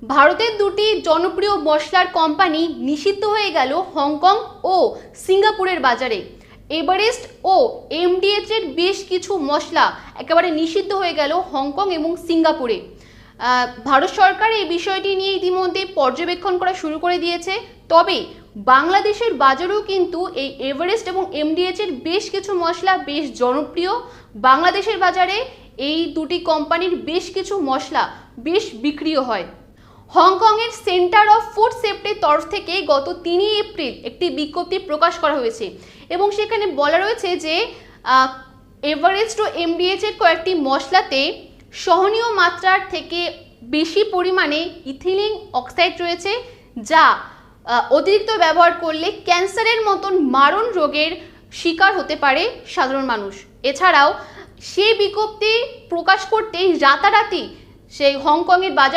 ভারতের দুটি জনপ্রিয় মশলার কোম্পানি নিষিদ্ধ হয়ে গেল হংকং ও সিঙ্গাপুরের বাজারে। এভারেস্ট ও এমডিএচ এর বেশ কিছু মশলা একেবারে নিষিদ্ধ হয়ে গেল হংকং এবং সিঙ্গাপুরে। ভারত সরকার এই বিষয়টি নিয়ে ইতিমধ্যে পর্যবেক্ষণ করা শুরু করে দিয়েছে। তবে বাংলাদেশের বাজারেও কিন্তু এই এভারেস্ট এবং এমডিএচ এর বেশ কিছু মশলা বেশ জনপ্রিয়। বাংলাদেশের বাজারে এই দুটি কোম্পানির বেশ কিছু মশলা বেশ বিক্রিও হয়। হংকংয়ের সেন্টার অফ ফুড সেফটির তরফ থেকে গত 3 এপ্রিল একটি বিজ্ঞপ্তি প্রকাশ করা হয়েছে এবং সেখানে বলা রয়েছে যে এভারেস্ট ও এমডিএচ এর কয়েকটি মশলাতে সহনীয় মাত্রার থেকে বেশি পরিমাণে ইথিলিন অক্সাইড রয়েছে, যা অতিরিক্ত ব্যবহার করলে ক্যান্সারের মতন মারণ রোগের শিকার হতে পারে সাধারণ মানুষ। এছাড়াও সেই বিজ্ঞপ্তি প্রকাশ করতেই রাতারাতি সেই হংকংয়ের বাজার